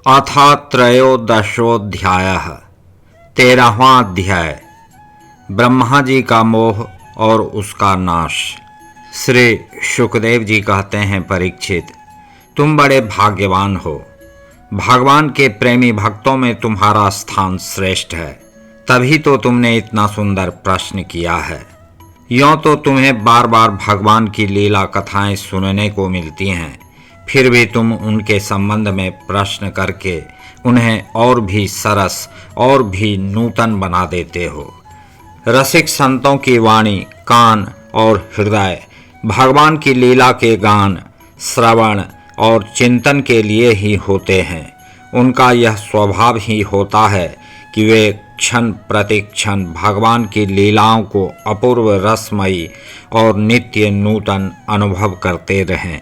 अथ त्रयोदशोऽध्यायः 13वां अध्याय ब्रह्मा जी का मोह और उसका नाश। श्री शुकदेव जी कहते हैं, परीक्षित, तुम बड़े भाग्यवान हो। भगवान के प्रेमी भक्तों में तुम्हारा स्थान श्रेष्ठ है, तभी तो तुमने इतना सुंदर प्रश्न किया है। यों तो तुम्हें बार बार भगवान की लीला कथाएं सुनने को मिलती हैं, फिर भी तुम उनके संबंध में प्रश्न करके उन्हें और भी सरस और भी नूतन बना देते हो। रसिक संतों की वाणी, कान और हृदय भगवान की लीला के गान, श्रवण और चिंतन के लिए ही होते हैं। उनका यह स्वभाव ही होता है कि वे क्षण प्रतिक्षण भगवान की लीलाओं को अपूर्व रसमयी और नित्य नूतन अनुभव करते रहें।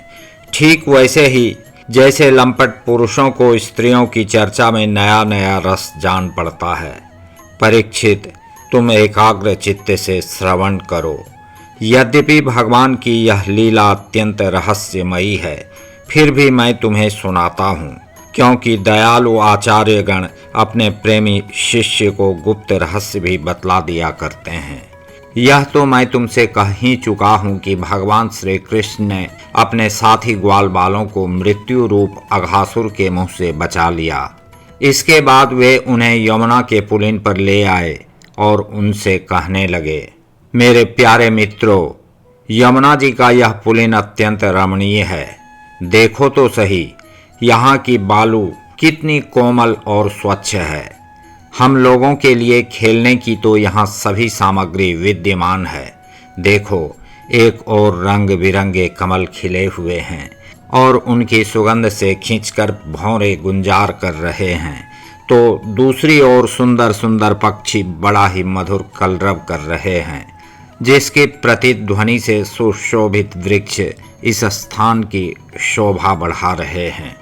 ठीक वैसे ही जैसे लंपट पुरुषों को स्त्रियों की चर्चा में नया नया रस जान पड़ता है। परीक्षित, तुम एकाग्र चित्त से श्रवण करो। यद्यपि भगवान की यह लीला अत्यंत रहस्यमयी है, फिर भी मैं तुम्हें सुनाता हूँ, क्योंकि दयालु आचार्यगण अपने प्रेमी शिष्य को गुप्त रहस्य भी बतला दिया करते हैं। यह तो मैं तुमसे कह ही चुका हूँ कि भगवान श्री कृष्ण ने अपने साथी ग्वाल बालों को मृत्यु रूप अघासुर के मुंह से बचा लिया। इसके बाद वे उन्हें यमुना के पुलिन पर ले आए और उनसे कहने लगे, मेरे प्यारे मित्रों, यमुना जी का यह पुलिन अत्यंत रमणीय है। देखो तो सही, यहाँ की बालू कितनी कोमल और स्वच्छ है। हम लोगों के लिए खेलने की तो यहाँ सभी सामग्री विद्यमान है। देखो, एक और रंग बिरंगे कमल खिले हुए हैं और उनकी सुगंध से खींचकर भौरे गुंजार कर रहे हैं, तो दूसरी ओर सुंदर सुंदर पक्षी बड़ा ही मधुर कलरव कर रहे हैं, जिसकी प्रतिध्वनि से सुशोभित वृक्ष इस स्थान की शोभा बढ़ा रहे हैं।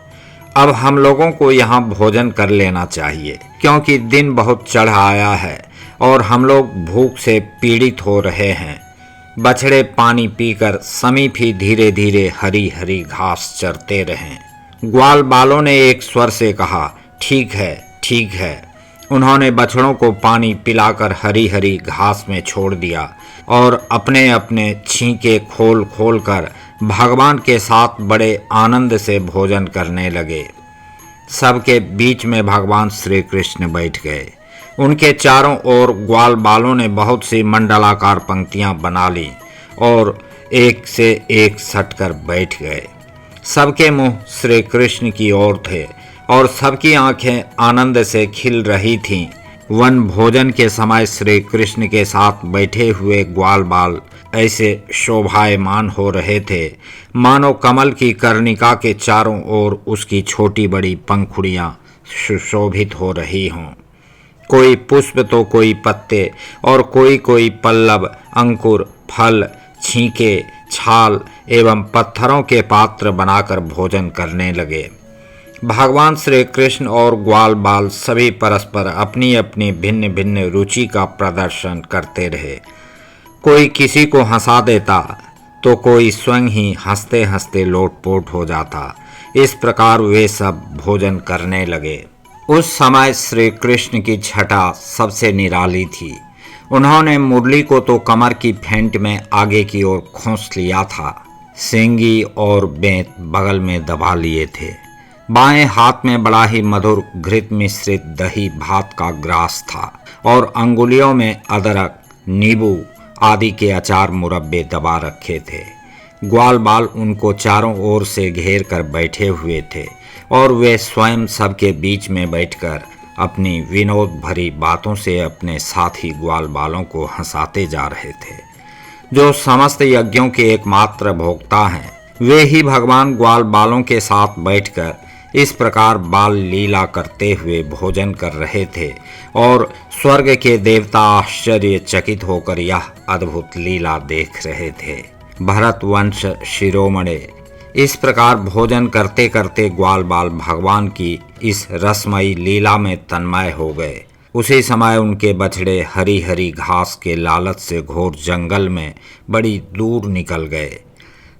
अब हम लोगों को यहाँ भोजन कर लेना चाहिए, क्योंकि दिन बहुत चढ़ आया है और हम लोग भूख से पीड़ित हो रहे हैं। बछड़े पानी पीकर समीप ही धीरे धीरे हरी हरी घास चरते रहें। ग्वाल बालों ने एक स्वर से कहा, ठीक है, ठीक है। उन्होंने बछड़ों को पानी पिलाकर हरी हरी घास में छोड़ दिया और अपने अपने छींके खोल खोल कर भगवान के साथ बड़े आनंद से भोजन करने लगे। सबके बीच में भगवान श्री कृष्ण बैठ गए। उनके चारों ओर ग्वाल बालों ने बहुत सी मंडलाकार पंक्तियां बना ली और एक से एक सटकर बैठ गए। सबके मुंह श्री कृष्ण की ओर थे और सबकी आंखें आनंद से खिल रही थीं। वन भोजन के समय श्री कृष्ण के साथ बैठे हुए ग्वाल बाल ऐसे शोभायमान हो रहे थे, मानो कमल की कर्णिका के चारों ओर उसकी छोटी बड़ी पंखुड़ियां सुशोभित हो रही हों। कोई पुष्प तो कोई पत्ते और कोई कोई पल्लव, अंकुर, फल, छींके, छाल एवं पत्थरों के पात्र बनाकर भोजन करने लगे। भगवान श्री कृष्ण और ग्वाल बाल सभी परस्पर अपनी अपनी भिन्न भिन्न रुचि का प्रदर्शन करते रहे। कोई किसी को हंसा देता तो कोई स्वयं ही हंसते हंसते लोटपोट हो जाता। इस प्रकार वे सब भोजन करने लगे। उस समय श्री कृष्ण की छटा सबसे निराली थी। उन्होंने मुरली को तो कमर की फेंट में आगे की ओर खोस लिया था। सींगी और बेंत बगल में दबा लिए थे। बाएं हाथ में बड़ा ही मधुर घृत मिश्रित दही भात का ग्रास था और अंगुलियों में अदरक, नींबू आदि के अचार मुरब्बे दबा रखे थे। ग्वाल बाल उनको चारों ओर से घेर कर बैठे हुए थे और वे स्वयं सबके बीच में बैठकर अपनी विनोद भरी बातों से अपने साथी ग्वाल बालों को हंसाते जा रहे थे। जो समस्त यज्ञों के एकमात्र भोक्ता हैं, वे ही भगवान ग्वाल बालों के साथ बैठकर इस प्रकार बाल लीला करते हुए भोजन कर रहे थे और स्वर्ग के देवता आश्चर्यचकित होकर यह अद्भुत लीला देख रहे थे। भरत वंश शिरोमणे इस प्रकार भोजन करते करते ग्वाल बाल भगवान की इस रसमयी लीला में तन्मय हो गए। उसी समय उनके बछड़े हरी हरी घास के लालच से घोर जंगल में बड़ी दूर निकल गए।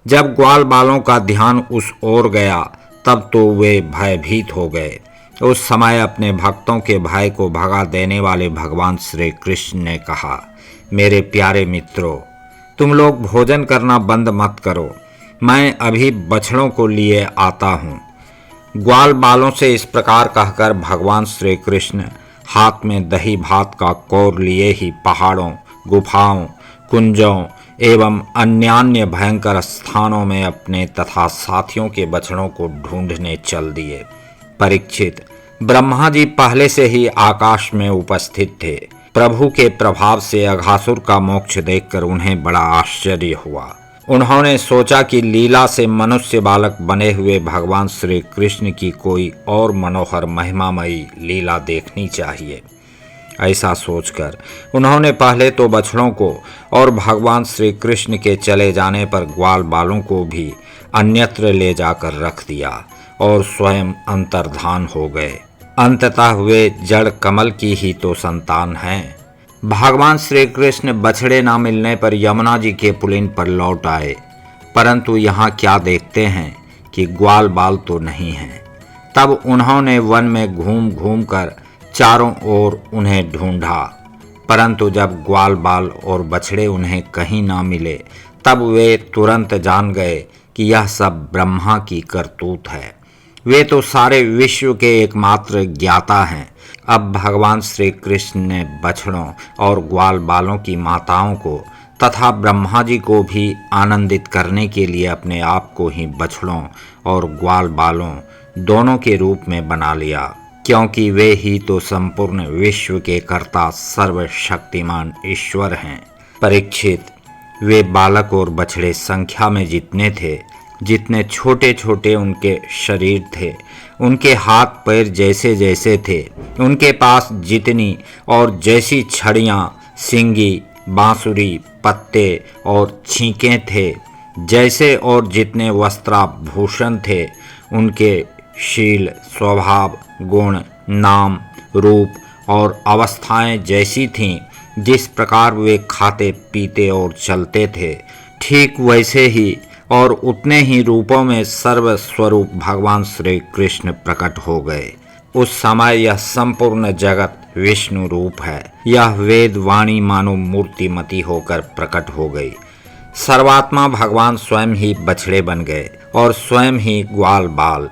जब ग्वाल बालों का ध्यान उस ओर गया, तब तो वे भयभीत हो गए उस समय अपने भक्तों के भय को भगा देने वाले भगवान श्री कृष्ण ने कहा, मेरे प्यारे मित्रों, तुम लोग भोजन करना बंद मत करो, मैं अभी बछड़ों को लिए आता हूँ। ग्वाल बालों से इस प्रकार कहकर भगवान श्री कृष्ण हाथ में दही भात का कौर लिए ही पहाड़ों, गुफाओं, कुंजों एवं अन्यान्य भयंकर स्थानों में अपने तथा साथियों के बछड़ों को ढूंढने चल दिए। परीक्षित, ब्रह्मा जी पहले से ही आकाश में उपस्थित थे। प्रभु के प्रभाव से अघासुर का मोक्ष देखकर उन्हें बड़ा आश्चर्य हुआ। उन्होंने सोचा कि लीला से मनुष्य बालक बने हुए भगवान श्री कृष्ण की कोई और मनोहर महिमामयी लीला देखनी चाहिए। ऐसा सोचकर उन्होंने पहले तो बछड़ों को और भगवान श्री कृष्ण के चले जाने पर ग्वाल बालों को भी अन्यत्र ले जाकर रख दिया और स्वयं अंतर्धान हो गए। अंततः वे जड़ कमल की ही तो संतान हैं। भगवान श्री कृष्ण बछड़े ना मिलने पर यमुना जी के पुलिन पर लौट आए, परंतु यहाँ क्या देखते हैं कि ग्वाल बाल तो नहीं हैं। तब उन्होंने वन में घूम घूम कर चारों ओर उन्हें ढूंढा, परंतु जब ग्वाल बाल और बछड़े उन्हें कहीं ना मिले तब वे तुरंत जान गए कि यह सब ब्रह्मा की करतूत है। वे तो सारे विश्व के एकमात्र ज्ञाता हैं। अब भगवान श्री कृष्ण ने बछड़ों और ग्वाल बालों की माताओं को तथा ब्रह्मा जी को भी आनंदित करने के लिए अपने आप को ही बछड़ों और ग्वाल बालों दोनों के रूप में बना लिया, क्योंकि वे ही तो संपूर्ण विश्व के कर्ता सर्वशक्तिमान ईश्वर हैं। परीक्षित, वे बालक और बछड़े संख्या में जितने थे, जितने छोटे छोटे उनके शरीर थे, उनके हाथ पैर जैसे जैसे थे, उनके पास जितनी और जैसी छड़ियाँ, सींगी, बांसुरी, पत्ते और छींके थे, जैसे और जितने वस्त्राभूषण थे, उनके शील, स्वभाव, गुण, नाम, रूप और अवस्थाएं जैसी थीं, जिस प्रकार वे खाते पीते और चलते थे, ठीक वैसे ही और उतने ही रूपों में सर्वस्वरूप भगवान श्री कृष्ण प्रकट हो गए। उस समय यह संपूर्ण जगत विष्णु रूप है। यह वेद वाणी मानो मूर्तिमती होकर प्रकट हो गई। सर्वात्मा भगवान स्वयं ही बछड़े बन गए और स्वयं ही ग्वाल बाल।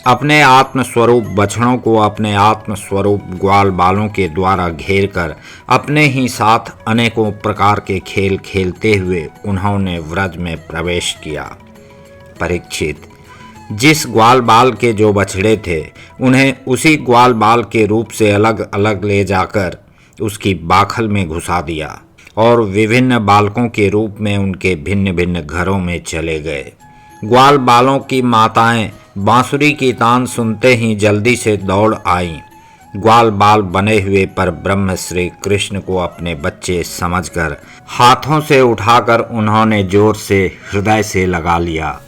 अपने आत्म स्वरूप बछड़ों को अपने आत्म स्वरूप ग्वाल बालों के द्वारा घेर कर अपने ही साथ अनेकों प्रकार के खेल खेलते हुए उन्होंने व्रज में प्रवेश किया। परीक्षित, जिस ग्वाल बाल के जो बछड़े थे, उन्हें उसी ग्वाल बाल के रूप से अलग अलग ले जाकर उसकी बाखल में घुसा दिया और विभिन्न बालकों के रूप में उनके भिन्न भिन्न घरों में चले गए। ग्वाल बालों की माताएं बांसुरी की तान सुनते ही जल्दी से दौड़ आईं। ग्वाल बाल बने हुए पर ब्रह्म श्री कृष्ण को अपने बच्चे समझकर हाथों से उठाकर उन्होंने जोर से हृदय से लगा लिया।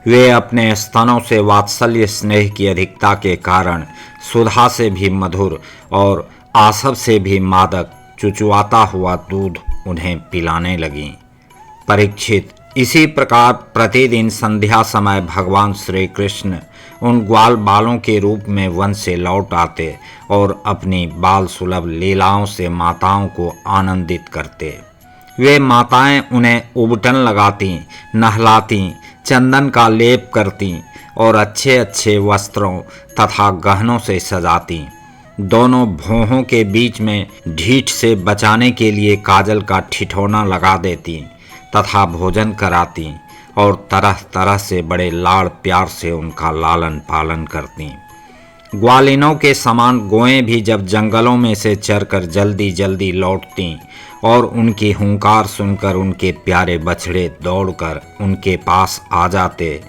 वे अपने स्तनों से वात्सल्य स्नेह की अधिकता के कारण सुधा से भी मधुर और आसव से भी मादक चुचुआता हुआ दूध उन्हें पिलाने लगीं। परीक्षित, इसी प्रकार प्रतिदिन संध्या समय भगवान श्री कृष्ण उन ग्वाल बालों के रूप में वन से लौट आते और अपनी बाल सुलभ लीलाओं से माताओं को आनंदित करते। वे माताएं उन्हें उबटन लगाती, नहलाती, चंदन का लेप करती और अच्छे अच्छे वस्त्रों तथा गहनों से सजाती। दोनों भौहों के बीच में ढीठ से बचाने के लिए काजल का ठिठौना लगा देती तथा भोजन कराती और तरह तरह से बड़े लाड़ प्यार से उनका लालन पालन करती। ग्वालिनों के समान गोएं भी जब जंगलों में से चरकर जल्दी जल्दी लौटती और उनकी हुंकार सुनकर उनके प्यारे बछड़े दौड़कर उनके पास आ जाते,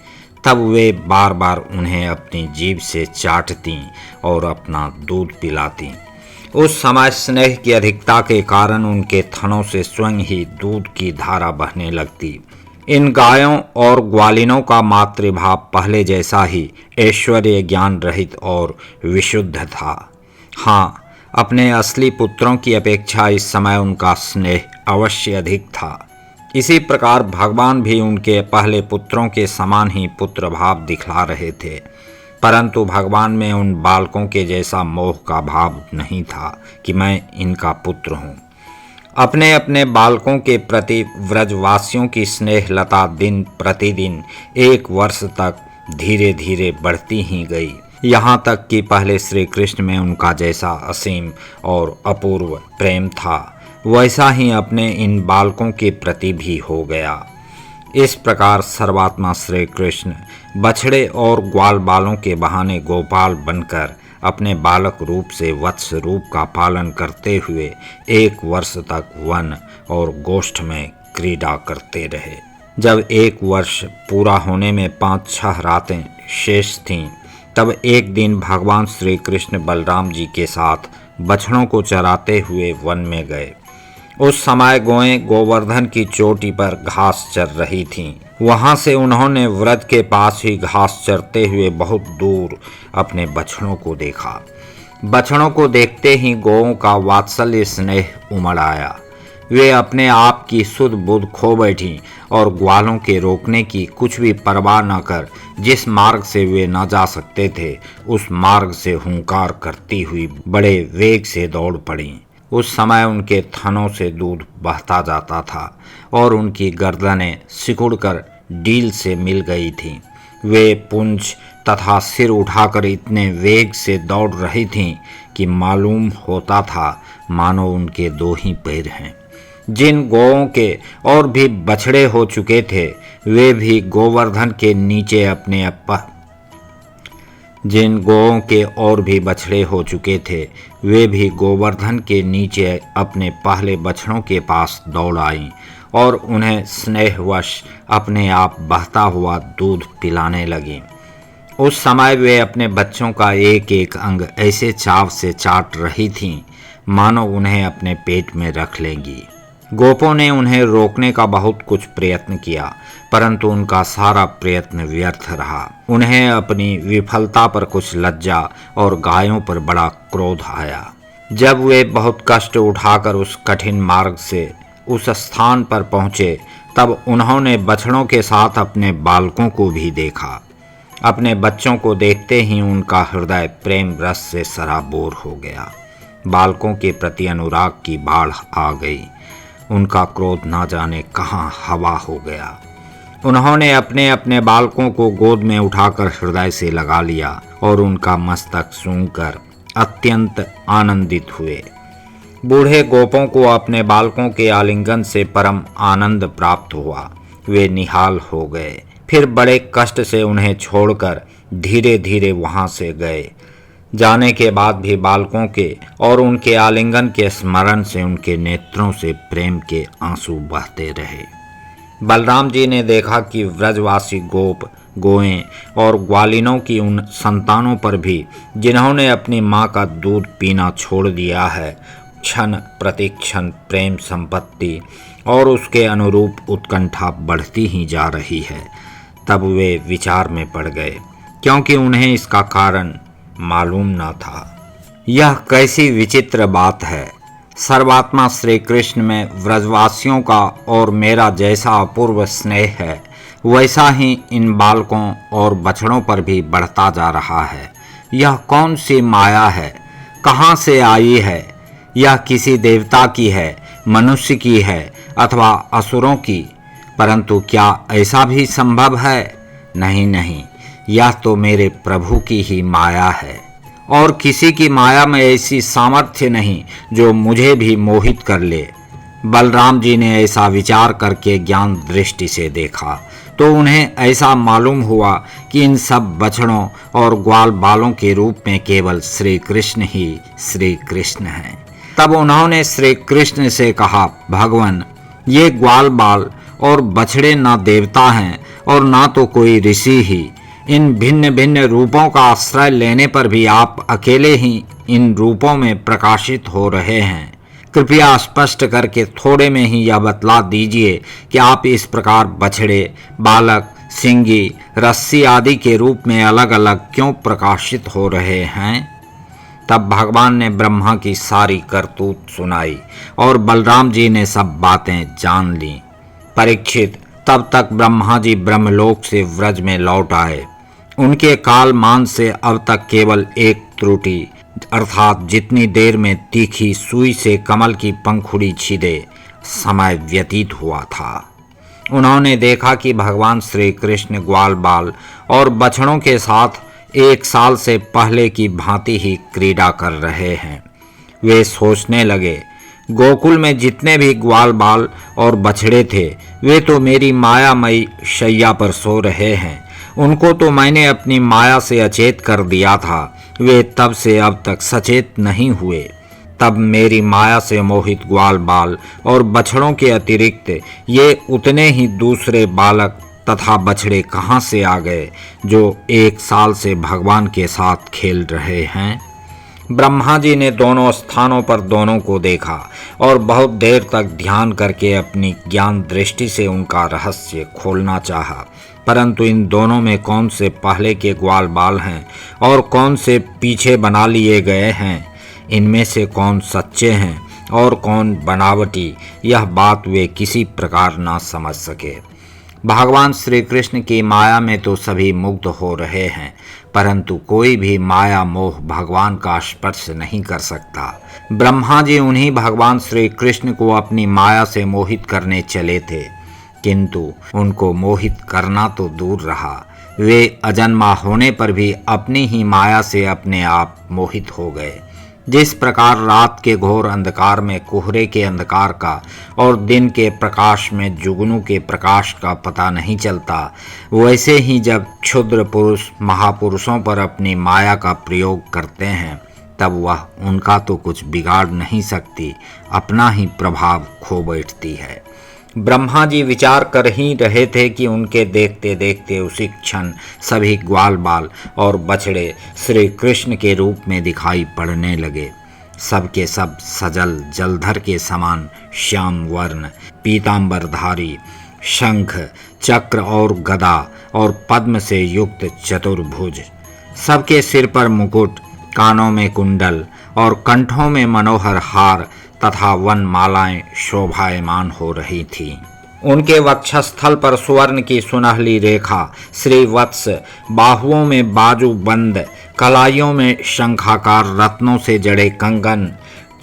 तब वे बार बार उन्हें अपनी जीभ से चाटती और अपना दूध पिलाती। उस समय स्नेह की अधिकता के कारण उनके थनों से स्वयं ही दूध की धारा बहने लगती। इन गायों और ग्वालिनों का मातृभाव पहले जैसा ही ऐश्वर्य ज्ञान रहित और विशुद्ध था। हाँ, अपने असली पुत्रों की अपेक्षा इस समय उनका स्नेह अवश्य अधिक था। इसी प्रकार भगवान भी उनके पहले पुत्रों के समान ही पुत्र भाव दिखला रहे थे, परंतु भगवान में उन बालकों के जैसा मोह का भाव नहीं था कि मैं इनका पुत्र हूँ। अपने अपने बालकों के प्रति व्रजवासियों की स्नेहलता दिन प्रतिदिन 1 वर्ष तक धीरे धीरे बढ़ती ही गई, यहाँ तक कि पहले श्री कृष्ण में उनका जैसा असीम और अपूर्व प्रेम था वैसा ही अपने इन बालकों के प्रति भी हो गया। इस प्रकार सर्वात्मा श्री कृष्ण बछड़े और ग्वाल बालों के बहाने गोपाल बनकर अपने बालक रूप से वत्स रूप का पालन करते हुए 1 वर्ष तक वन और गोष्ठ में क्रीड़ा करते रहे। जब 1 वर्ष पूरा होने में 5-6 रातें शेष थीं, तब एक दिन भगवान श्री कृष्ण बलराम जी के साथ बछड़ों को चराते हुए वन में गए। उस समय गौएं गोवर्धन की चोटी पर घास चर रही थीं। वहां से उन्होंने व्रज के पास ही घास चरते हुए बहुत दूर अपने बछड़ों को देखा। बछड़ों को देखते ही गौओं का वात्सल्य स्नेह उमड़ आया। वे अपने आप की सुध बुध खो बैठी और ग्वालों के रोकने की कुछ भी परवाह न कर जिस मार्ग से वे न जा सकते थे उस मार्ग से हुंकार करती हुई बड़े वेग से दौड़ पड़ी। उस समय उनके थनों से दूध बहता जाता था और उनकी गर्दनें सिकुड़कर डील से मिल गई थीं। वे पुंज तथा सिर उठाकर इतने वेग से दौड़ रही थीं कि मालूम होता था मानो उनके 2 ही पैर हैं। जिन गौओं के और भी बछड़े हो चुके थे वे भी गोवर्धन के नीचे अपने जिन गौओं के और भी बछड़े हो चुके थे वे भी गोवर्धन के नीचे अपने पहले बछड़ों के पास दौड़ आईं और उन्हें स्नेहवश अपने आप बहता हुआ दूध पिलाने लगीं। उस समय वे अपने बच्चों का एक एक अंग ऐसे चाव से चाट रही थीं मानो उन्हें अपने पेट में रख लेंगी। गोपों ने उन्हें रोकने का बहुत कुछ प्रयत्न किया, परंतु उनका सारा प्रयत्न व्यर्थ रहा। उन्हें अपनी विफलता पर कुछ लज्जा और गायों पर बड़ा क्रोध आया। जब वे बहुत कष्ट उठाकर उस कठिन मार्ग से उस स्थान पर पहुँचे, तब उन्होंने बछड़ों के साथ अपने बालकों को भी देखा। अपने बच्चों को देखते ही उनका हृदय प्रेम रस से सराबोर हो गया। बालकों के प्रति अनुराग की बाढ़ आ गई। उनका क्रोध ना जाने कहाँ हवा हो गया। उन्होंने अपने अपने बालकों को गोद में उठाकर हृदय से लगा लिया और उनका मस्तक सूंघकर अत्यंत आनंदित हुए। बूढ़े गोपों को अपने बालकों के आलिंगन से परम आनंद प्राप्त हुआ। वे निहाल हो गए। फिर बड़े कष्ट से उन्हें छोड़कर धीरे धीरे वहां से गए। जाने के बाद भी बालकों के और उनके आलिंगन के स्मरण से उनके नेत्रों से प्रेम के आंसू बहते रहे। बलराम जी ने देखा कि व्रजवासी गोप गोएं और ग्वालिनों की उन संतानों पर भी जिन्होंने अपनी माँ का दूध पीना छोड़ दिया है, क्षण प्रतिक्षण प्रेम संपत्ति और उसके अनुरूप उत्कंठा बढ़ती ही जा रही है। तब वे विचार में पड़ गए, क्योंकि उन्हें इसका कारण मालूम न था। यह कैसी विचित्र बात है। सर्वात्मा श्री कृष्ण में व्रजवासियों का और मेरा जैसा अपूर्व स्नेह है, वैसा ही इन बालकों और बछड़ों पर भी बढ़ता जा रहा है। यह कौन सी माया है? कहाँ से आई है? यह किसी देवता की है, मनुष्य की है अथवा असुरों की? परंतु क्या ऐसा भी संभव है? नहीं नहीं, यह तो मेरे प्रभु की ही माया है और किसी की माया में ऐसी सामर्थ्य नहीं जो मुझे भी मोहित कर ले। बलराम जी ने ऐसा विचार करके ज्ञान दृष्टि से देखा तो उन्हें ऐसा मालूम हुआ कि इन सब बछड़ों और ग्वाल बालों के रूप में केवल श्री कृष्ण ही श्री कृष्ण हैं। तब उन्होंने श्री कृष्ण से कहा, भगवान, ये ग्वाल बाल और बछड़े ना देवता हैं और ना तो कोई ऋषि ही। इन भिन्न भिन्न रूपों का आश्रय लेने पर भी आप अकेले ही इन रूपों में प्रकाशित हो रहे हैं। कृपया स्पष्ट करके थोड़े में ही यह बतला दीजिए कि आप इस प्रकार बछड़े, बालक, सिंगी, रस्सी आदि के रूप में अलग अलग क्यों प्रकाशित हो रहे हैं। तब भगवान ने ब्रह्मा की सारी करतूत सुनाई और बलराम जी ने सब बातें जान ली। परीक्षित, तब तक ब्रह्मा जी ब्रह्मलोक से व्रज में लौट आए उनके कालमान से अब तक केवल एक त्रुटि अर्थात जितनी देर में तीखी सुई से कमल की पंखुड़ी छीदे समय व्यतीत हुआ था। उन्होंने देखा कि भगवान श्री कृष्ण ग्वाल बाल और बछड़ों के साथ 1 साल से पहले की भांति ही क्रीड़ा कर रहे हैं। वे सोचने लगे, गोकुल में जितने भी ग्वाल बाल और बछड़े थे वे तो मेरी मायामयी शैया पर सो रहे हैं। उनको तो मैंने अपनी माया से अचेत कर दिया था। वे तब से अब तक सचेत नहीं हुए। तब मेरी माया से मोहित ग्वाल बाल और बछड़ों के अतिरिक्त ये उतने ही दूसरे बालक तथा बछड़े कहाँ से आ गए जो 1 साल से भगवान के साथ खेल रहे हैं। ब्रह्मा जी ने दोनों स्थानों पर दोनों को देखा और बहुत देर तक ध्यान करके अपनी ज्ञान दृष्टि से उनका रहस्य खोलना चाहा, परंतु इन दोनों में कौन से पहले के ग्वाल बाल हैं और कौन से पीछे बना लिए गए हैं, इनमें से कौन सच्चे हैं और कौन बनावटी, यह बात वे किसी प्रकार ना समझ सके। भगवान श्री कृष्ण की माया में तो सभी मुग्ध हो रहे हैं, परंतु कोई भी माया मोह भगवान का स्पर्श नहीं कर सकता। ब्रह्मा जी उन्हीं भगवान श्री कृष्ण को अपनी माया से मोहित करने चले थे, किंतु उनको मोहित करना तो दूर रहा, वे अजन्मा होने पर भी अपनी ही माया से अपने आप मोहित हो गए। जिस प्रकार रात के घोर अंधकार में कोहरे के अंधकार का और दिन के प्रकाश में जुगनू के प्रकाश का पता नहीं चलता, वैसे ही जब क्षुद्र पुरुष महापुरुषों पर अपनी माया का प्रयोग करते हैं तब वह उनका तो कुछ बिगाड़ नहीं सकती, अपना ही प्रभाव खो बैठती है। ब्रह्मा जी विचार कर ही रहे थे कि उनके देखते देखते उसी क्षण सभी ग्वाल बाल और बछड़े श्री कृष्ण के रूप में दिखाई पड़ने लगे। सबके सब सजल जलधर के समान श्याम वर्ण, पीतांबरधारी, शंख चक्र और गदा और पद्म से युक्त चतुर्भुज, सबके सिर पर मुकुट, कानों में कुंडल और कंठों में मनोहर हार तथा वन मालाएं शोभायमान हो रही थीं। उनके वक्षस्थल पर सुवर्ण की सुनहली रेखा, श्रीवत्स, बाहुओं में बाजू बंद, कलाइयों में शंखाकार रत्नों से जड़े कंगन,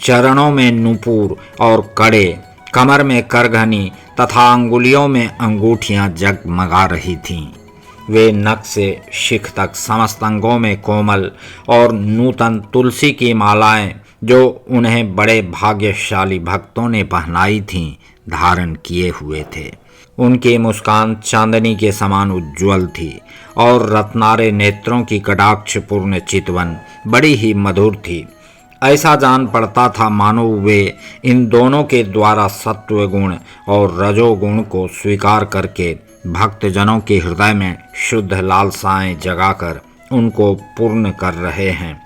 चरणों में नुपुर और कड़े, कमर में करघनी तथा अंगुलियों में अंगूठियां जगमगा रही थीं। वे नख से शिख तक समस्त अंगों में कोमल और नूतन तुलसी की मालाएं जो उन्हें बड़े भाग्यशाली भक्तों ने पहनाई थीं धारण किए हुए थे। उनकी मुस्कान चांदनी के समान उज्ज्वल थी और रत्नारे नेत्रों की कटाक्षपूर्ण चितवन बड़ी ही मधुर थी। ऐसा जान पड़ता था मानो वे इन दोनों के द्वारा सत्व गुण और रजोगुण को स्वीकार करके भक्तजनों के हृदय में शुद्ध लालसाएं जगाकर उनको पूर्ण कर रहे हैं।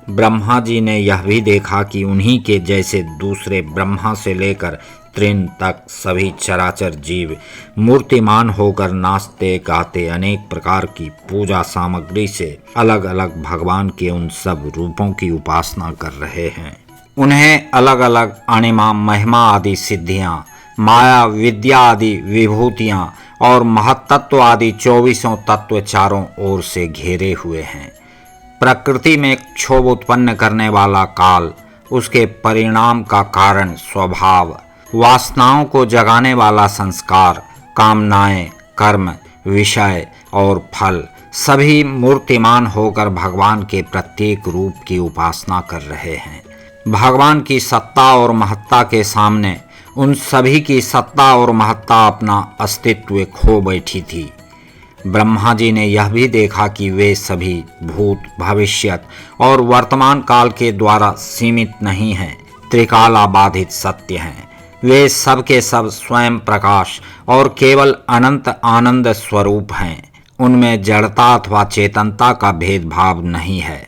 ब्रह्मा जी ने यह भी देखा कि उन्हीं के जैसे दूसरे ब्रह्मा से लेकर तृण तक सभी चराचर जीव मूर्तिमान होकर नाचते गाते अनेक प्रकार की पूजा सामग्री से अलग अलग भगवान के उन सब रूपों की उपासना कर रहे हैं। उन्हें अलग अलग अणिमा महिमा आदि सिद्धियां, माया विद्या आदि विभूतियां और महत्त्व आदि 24 तत्व चारों ओर से घेरे हुए हैं। प्रकृति में क्षोभ उत्पन्न करने वाला काल, उसके परिणाम का कारण स्वभाव, वासनाओं को जगाने वाला संस्कार, कामनाएं, कर्म, विषय और फल सभी मूर्तिमान होकर भगवान के प्रत्येक रूप की उपासना कर रहे हैं। भगवान की सत्ता और महत्ता के सामने उन सभी की सत्ता और महत्ता अपना अस्तित्व खो बैठी थी। ब्रह्मा जी ने यह भी देखा कि वे सभी भूत, भविष्यत और वर्तमान काल के द्वारा सीमित नहीं हैं, त्रिकालाबाधित सत्य हैं। वे सब के सब स्वयं प्रकाश और केवल अनंत आनंद स्वरूप हैं। उनमें जड़ता अथवा चेतनता का भेदभाव नहीं है।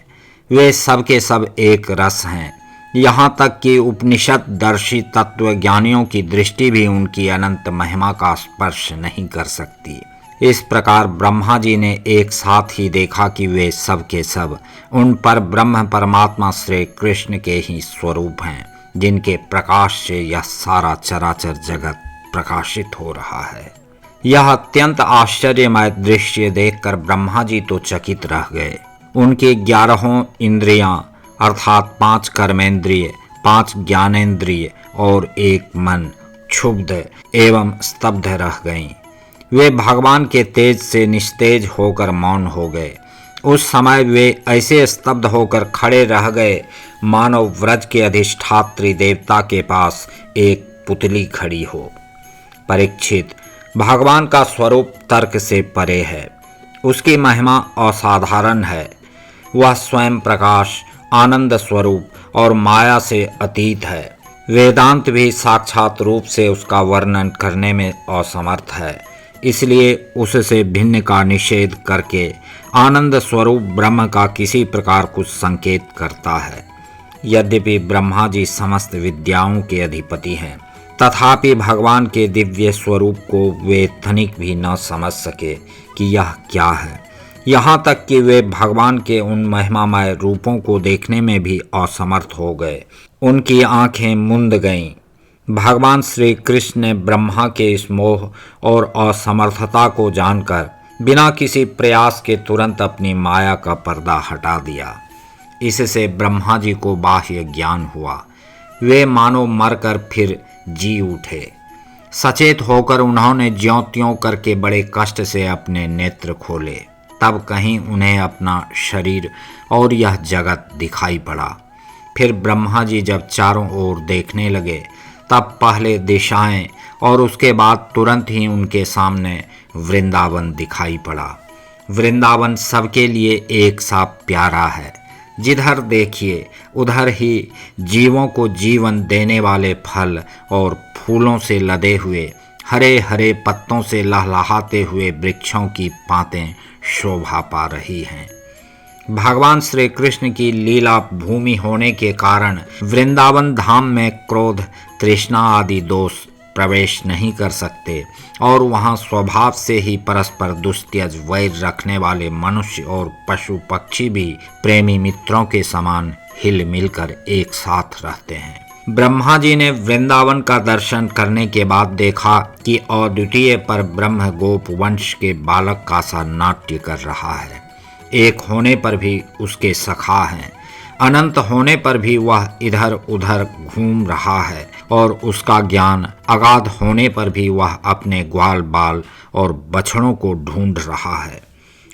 वे सब के सब एक रस हैं। यहाँ तक कि उपनिषद दर्शी तत्वज्ञानियों की दृष्टि भी उनकी अनंत महिमा का स्पर्श नहीं कर सकती। इस प्रकार ब्रह्मा जी ने एक साथ ही देखा कि वे सब के सब उन पर ब्रह्म परमात्मा श्री कृष्ण के ही स्वरूप हैं, जिनके प्रकाश से यह सारा चराचर जगत प्रकाशित हो रहा है। यह अत्यंत आश्चर्यमय दृश्य देखकर ब्रह्मा जी तो चकित रह गए। उनके 11 इंद्रियां अर्थात 5 कर्मेंद्रिय, 5 ज्ञानेंद्रिय और 1 मन क्षुब्ध एवं स्तब्ध रह गईं। वे भगवान के तेज से निस्तेज होकर मौन हो गए। उस समय वे ऐसे स्तब्ध होकर खड़े रह गए मानो व्रज के अधिष्ठात्री देवता के पास एक पुतली खड़ी हो। परीक्षित, भगवान का स्वरूप तर्क से परे है। उसकी महिमा असाधारण है। वह स्वयं प्रकाश, आनंद स्वरूप और माया से अतीत है। वेदांत भी साक्षात रूप से उसका वर्णन करने में असमर्थ है। इसलिए उससे भिन्न का निषेध करके आनंद स्वरूप ब्रह्म का किसी प्रकार कुछ संकेत करता है। यद्यपि ब्रह्मा जी समस्त विद्याओं के अधिपति हैं, तथापि भगवान के दिव्य स्वरूप को वे तनिक भी न समझ सके कि यह क्या है। यहाँ तक कि वे भगवान के उन महिमामय रूपों को देखने में भी असमर्थ हो गए। उनकी आंखें मुंद गईं। भगवान श्री कृष्ण ने ब्रह्मा के इस मोह और असमर्थता को जानकर बिना किसी प्रयास के तुरंत अपनी माया का पर्दा हटा दिया। इससे ब्रह्मा जी को बाह्य ज्ञान हुआ। वे मानो मरकर फिर जी उठे। सचेत होकर उन्होंने ज्यों-त्यों करके बड़े कष्ट से अपने नेत्र खोले। तब कहीं उन्हें अपना शरीर और यह जगत दिखाई पड़ा। फिर ब्रह्मा जी जब चारों ओर देखने लगे, तब पहले दिशाएं और उसके बाद तुरंत ही उनके सामने वृंदावन दिखाई पड़ा। वृंदावन सबके लिए एक सा प्यारा है। जिधर देखिए उधर ही जीवों को जीवन देने वाले फल और फूलों से लदे हुए, हरे हरे पत्तों से लहलहाते हुए वृक्षों की पातें शोभा पा रही हैं। भगवान श्री कृष्ण की लीला भूमि होने के कारण वृंदावन धाम में क्रोध, तृष्णा आदि दोष प्रवेश नहीं कर सकते और वहाँ स्वभाव से ही परस्पर दुस्त्यज वैर रखने वाले मनुष्य और पशु पक्षी भी प्रेमी मित्रों के समान हिल मिलकर एक साथ रहते हैं। ब्रह्मा जी ने वृंदावन का दर्शन करने के बाद देखा कि अद्वितीय पर ब्रह्म गोप वंश के बालक का सा नाट्य कर रहा है। एक होने पर भी उसके सखा हैं, अनंत होने पर भी वह इधर उधर घूम रहा है और उसका ज्ञान अगाध होने पर भी वह अपने ग्वाल बाल और बछड़ों को ढूंढ रहा है।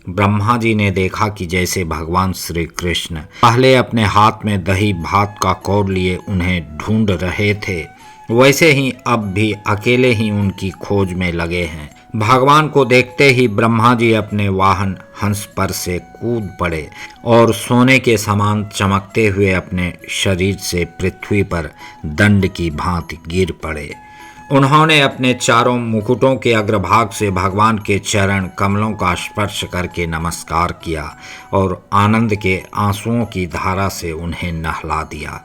ब्रह्मा जी ने देखा कि जैसे भगवान श्री कृष्ण पहले अपने हाथ में दही भात का कौर लिए उन्हें ढूंढ रहे थे, वैसे ही अब भी अकेले ही उनकी खोज में लगे हैं। भगवान को देखते ही ब्रह्मा जी अपने वाहन हंस पर से कूद पड़े और सोने के समान चमकते हुए अपने शरीर से पृथ्वी पर दंड की भांति गिर पड़े। उन्होंने अपने चारों मुकुटों के अग्रभाग से भगवान के चरण कमलों का स्पर्श करके नमस्कार किया और आनंद के आंसुओं की धारा से उन्हें नहला दिया।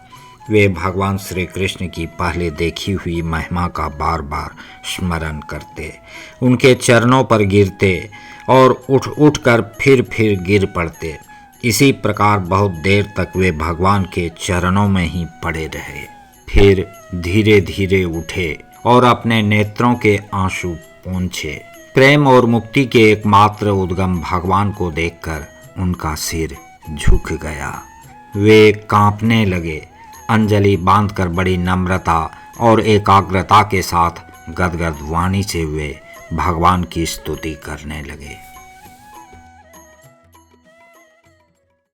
वे भगवान श्री कृष्ण की पहले देखी हुई महिमा का बार बार स्मरण करते, उनके चरणों पर गिरते और उठ उठ कर फिर गिर पड़ते। इसी प्रकार बहुत देर तक वे भगवान के चरणों में ही पड़े रहे। फिर धीरे धीरे उठे और अपने नेत्रों के आंसू पोंछे। प्रेम और मुक्ति के एकमात्र उद्गम भगवान को देखकर उनका सिर झुक गया। वे कांपने लगे। अंजलि बांधकर बड़ी नम्रता और एकाग्रता के साथ गदगद वाणी से वे भगवान की स्तुति करने लगे।